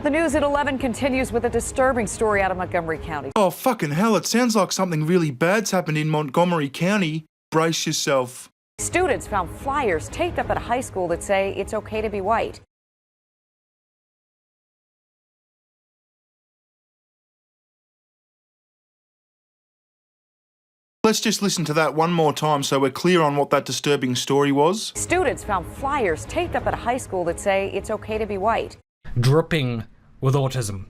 The news at 11 continues with a disturbing story out of Montgomery County. Oh, fucking hell, it sounds like something really bad's happened in Montgomery County. Brace yourself. Students found flyers taped up at a high school that say it's okay to be white. Let's just listen to that one more time so we're clear on what that disturbing story was. Students found flyers taped up at a high school that say it's okay to be white. Dripping with autism.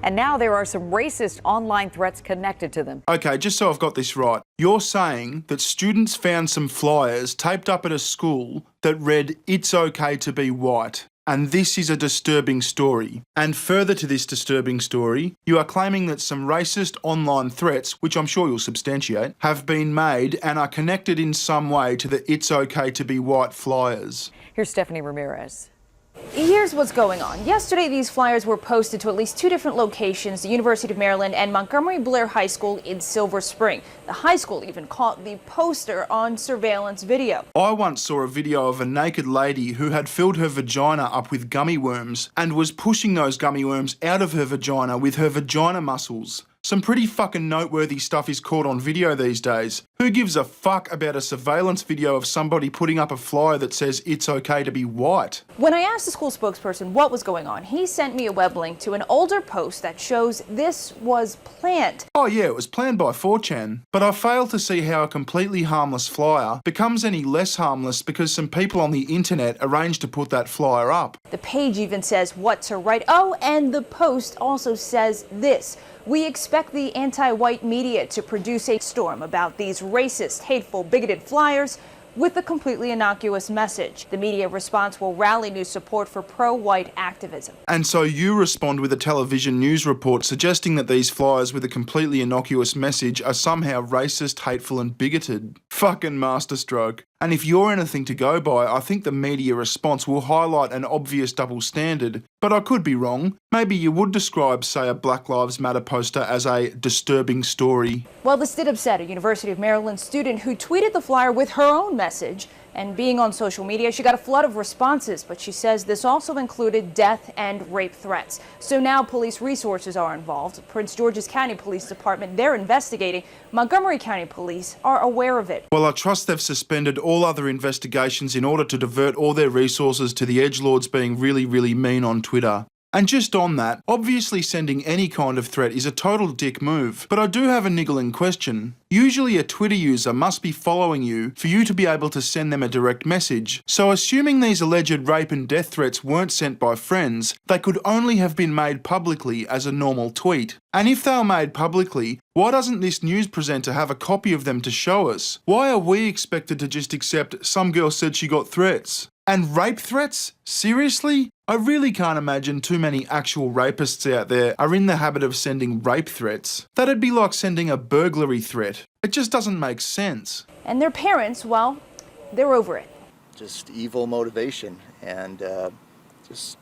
And now there are some racist online threats connected to them. Okay, just so I've got this right. You're saying that students found some flyers taped up at a school that read, "It's okay to be white." And this is a disturbing story. And further to this disturbing story, you are claiming that some racist online threats, which I'm sure you'll substantiate, have been made and are connected in some way to the "It's okay to be white" flyers. Here's Stephanie Ramirez. Here's what's going on. Yesterday, these flyers were posted to at least 2 different locations, the University of Maryland and Montgomery Blair High School in Silver Spring. The high school even caught the poster on surveillance video. I once saw a video of a naked lady who had filled her vagina up with gummy worms and was pushing those gummy worms out of her vagina with her vagina muscles. Some pretty fucking noteworthy stuff is caught on video these days. Who gives a fuck about a surveillance video of somebody putting up a flyer that says it's okay to be white? When I asked the school spokesperson what was going on, he sent me a web link to an older post that shows this was planned. Oh yeah, it was planned by 4chan. But I fail to see how a completely harmless flyer becomes any less harmless because some people on the internet arranged to put that flyer up. The page even says what to write. Oh, and the post also says this: "We expect the anti-white media to produce a storm about these racist, hateful, bigoted flyers with a completely innocuous message. The media response will rally new support for pro-white activism." And so you respond with a television news report suggesting that these flyers with a completely innocuous message are somehow racist, hateful and bigoted. Fucking masterstroke. And if you're anything to go by, I think the media response will highlight an obvious double standard. But I could be wrong. Maybe you would describe, say, a Black Lives Matter poster as a disturbing story. Well, this did upset a University of Maryland student who tweeted the flyer with her own message. And being on social media, she got a flood of responses, but she says this also included death and rape threats. So now police resources are involved. Prince George's County Police Department, they're investigating. Montgomery County Police are aware of it. Well, I trust they've suspended all other investigations in order to divert all their resources to the edgelords being really, really mean on Twitter. And just on that, obviously sending any kind of threat is a total dick move, but I do have a niggling question. Usually a Twitter user must be following you for you to be able to send them a direct message. So assuming these alleged rape and death threats weren't sent by friends, they could only have been made publicly as a normal tweet. And if they were made publicly, why doesn't this news presenter have a copy of them to show us? Why are we expected to just accept some girl said she got threats? And rape threats? Seriously? I really can't imagine too many actual rapists out there are in the habit of sending rape threats. That'd be like sending a burglary threat. It just doesn't make sense. And their parents, well, they're over it. Just evil motivation and just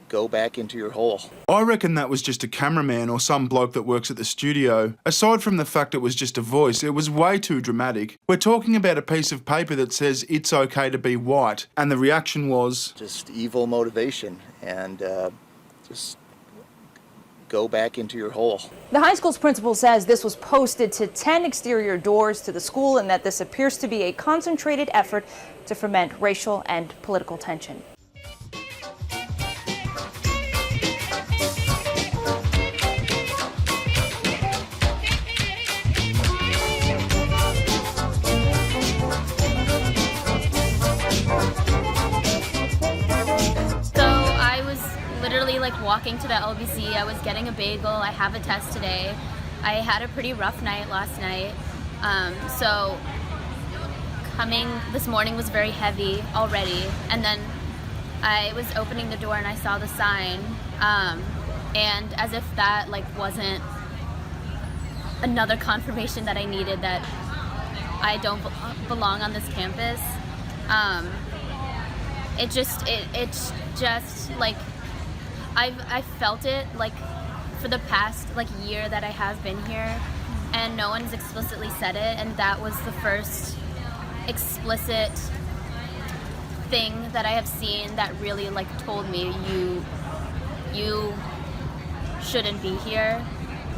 go back into your hole. I reckon that was just a cameraman or some bloke that works at the studio. Aside from the fact it was just a voice, it was way too dramatic. We're talking about a piece of paper that says it's okay to be white, and the reaction was just evil motivation and just go back into your hole. The high school's principal says this was posted to 10 exterior doors to the school and that this appears to be a concentrated effort to foment racial and political tension. Walking to the LBC, I was getting a bagel. I have a test today. I had a pretty rough night last night. So coming this morning was very heavy already. And then I was opening the door and I saw the sign. And as if that wasn't another confirmation that I needed that I don't belong on this campus. It's just I've felt it for the past year that I have been here, and no one's explicitly said it, and that was the first explicit thing that I have seen that really told me you shouldn't be here.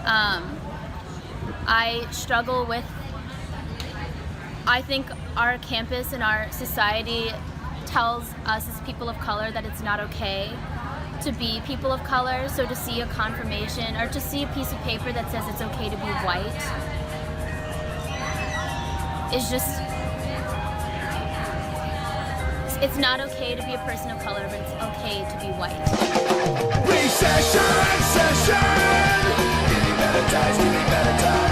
I struggle with, I think our campus and our society tells us as people of color that it's not okay to be people of color, so to see a confirmation or to see a piece of paper that says it's okay to be white is just, it's not okay to be a person of color, but it's okay to be white. Recession, session, giving better times, giving better times.